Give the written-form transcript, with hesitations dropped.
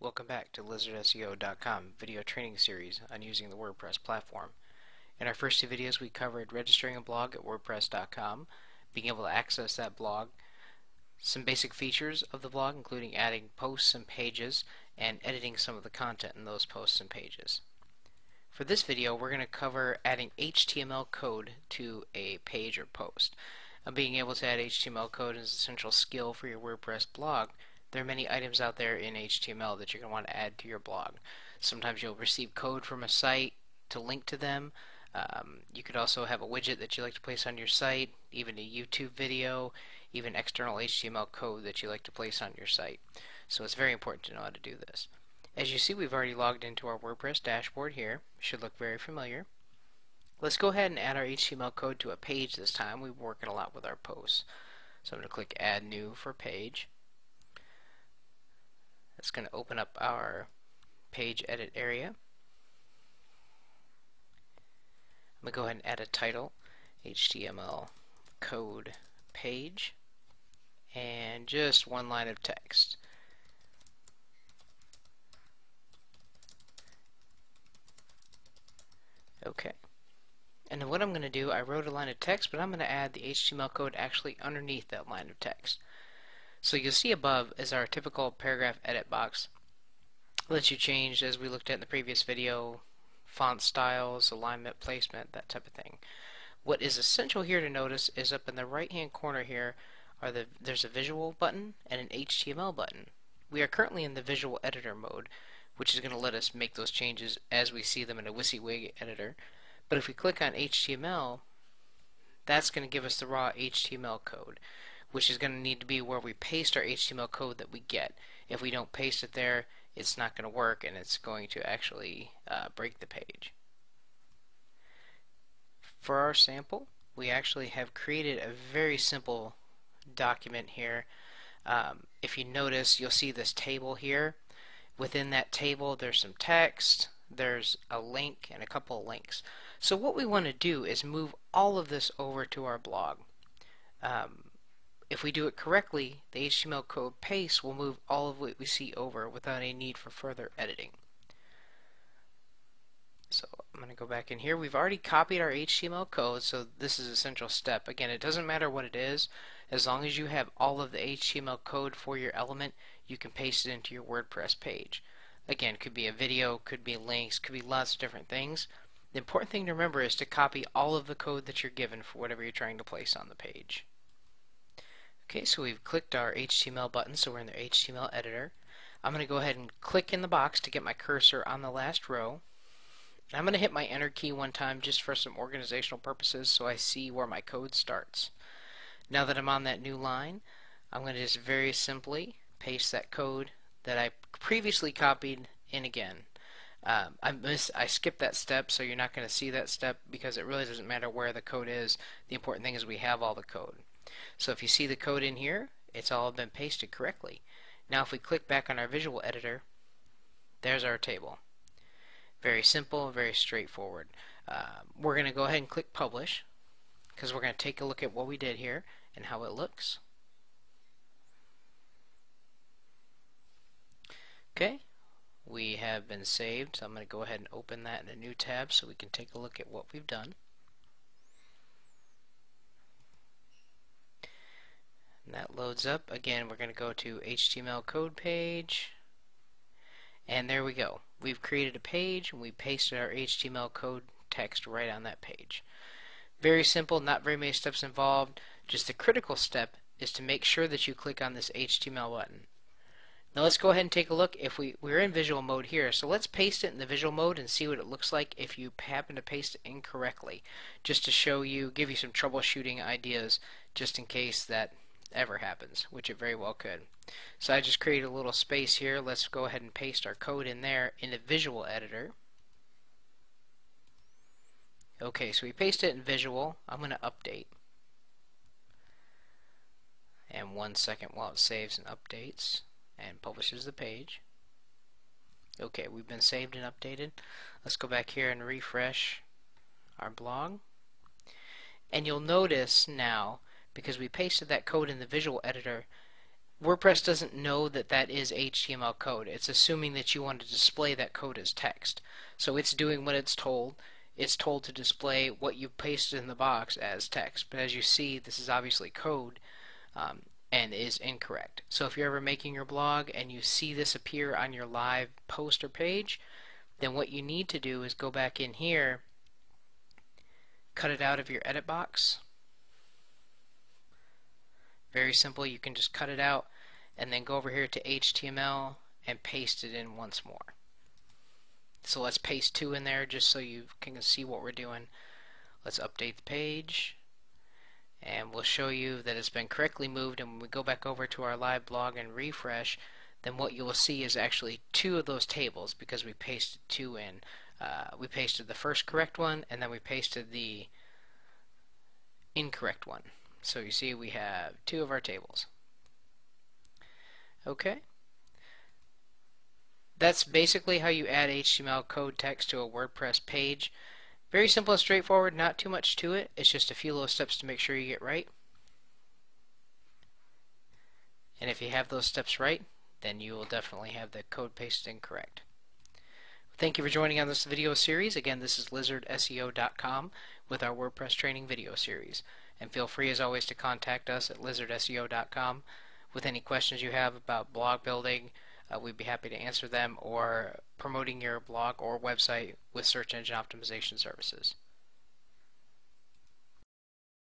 Welcome back to LizardSEO.com video training series on using the WordPress platform. In our first two videos we covered registering a blog at WordPress.com, being able to access that blog, some basic features of the blog including adding posts and pages, and editing some of the content in those posts and pages. For this video we're going to cover adding HTML code to a page or post. Being able to add HTML code is an essential skill for your WordPress blog. There are many items out there in HTML that you're going to want to add to your blog. Sometimes you'll receive code from a site to link to them. You could also have a widget that you like to place on your site, even a YouTube video, even external HTML code that you like to place on your site. So it's very important to know how to do this. As you see, we've already logged into our WordPress dashboard here. It should look very familiar. Let's go ahead and add our HTML code to a page this time. We've been working a lot with our posts. So I'm going to click Add New for Page. It's going to open up our page edit area. I'm going to go ahead and add a title, HTML code page, and just one line of text. Okay. And then what I'm going to do, I wrote a line of text, but I'm going to add the HTML code actually underneath that line of text. So you'll see above is our typical paragraph edit box. It lets you change, as we looked at in the previous video, font styles, alignment, placement, that type of thing. What is essential here to notice is up in the right hand corner here there's a visual button and an HTML button. We are currently in the visual editor mode, which is going to let us make those changes as we see them in a WYSIWYG editor. But if we click on HTML, that's going to give us the raw HTML code, which is going to need to be where we paste our HTML code that we get. If we don't paste it there, it's not going to work and it's going to actually break the page. For our sample, we actually have created a very simple document here. If you notice, you'll see this table here. Within that table there's some text, there's a link, and a couple of links. So what we want to do is move all of this over to our blog. If we do it correctly, the HTML code paste will move all of what we see over without any need for further editing. So I'm going to go back in here. We've already copied our HTML code, so this is an essential step. Again, it doesn't matter what it is. As long as you have all of the HTML code for your element, you can paste it into your WordPress page. Again, it could be a video, could be links, could be lots of different things. The important thing to remember is to copy all of the code that you're given for whatever you're trying to place on the page. Okay, so we've clicked our HTML button, so we're in the HTML editor. I'm going to go ahead and click in the box to get my cursor on the last row. And I'm going to hit my enter key one time just for some organizational purposes so I see where my code starts. Now that I'm on that new line, I'm going to just very simply paste that code that I previously copied in again. I skipped that step, so you're not going to see that step because it really doesn't matter where the code is. The important thing is we have all the code. So if you see the code in here, it's all been pasted correctly. Now if we click back on our visual editor, there's our table. Very simple, very straightforward. We're going to go ahead and click publish because we're going to take a look at what we did here and how it looks. Okay, we have been saved, so I'm going to go ahead and open that in a new tab so we can take a look at what we've done. And that loads up. Again, we're going to go to HTML code page, and there we go. We've created a page and we pasted our HTML code text right on that page. Very simple, not very many steps involved. Just the critical step is to make sure that you click on this HTML button. Now let's go ahead and take a look. If we're in visual mode here, so let's paste it in the visual mode and see what it looks like if you happen to paste it incorrectly, just to show you, give you some troubleshooting ideas just in case that ever happens, which it very well could. So I just created a little space here. Let's go ahead and paste our code in there in the visual editor. Okay, so we paste it in visual. I'm going to update. And 1 second while it saves and updates and publishes the page. Okay, we've been saved and updated. Let's go back here and refresh our blog. And you'll notice now, because we pasted that code in the visual editor, WordPress doesn't know that that is HTML code. It's assuming that you want to display that code as text. So it's doing what it's told. It's told to display what you've pasted in the box as text. But as you see, this is obviously code and is incorrect. So if you're ever making your blog and you see this appear on your live post or page, then what you need to do is go back in here, cut it out of your edit box. Very simple. You can just cut it out and then go over here to HTML and paste it in once more. So let's paste 2 in there just so you can see what we're doing. Let's update the page and we'll show you that it's been correctly moved, and when we go back over to our live blog and refresh, then what you will see is actually 2 of those tables because we pasted 2 in. We pasted the first correct one and then we pasted the incorrect one. So you see we have 2 of our tables. Okay. That's basically how you add HTML code text to a WordPress page. Very simple and straightforward, not too much to it. It's just a few little steps to make sure you get right. And if you have those steps right, then you will definitely have the code pasted in correct. Thank you for joining on this video series. Again, this is lizardseo.com with our WordPress training video series. And feel free as always to contact us at lizardseo.com with any questions you have about blog building. We'd be happy to answer them, or promoting your blog or website with search engine optimization services.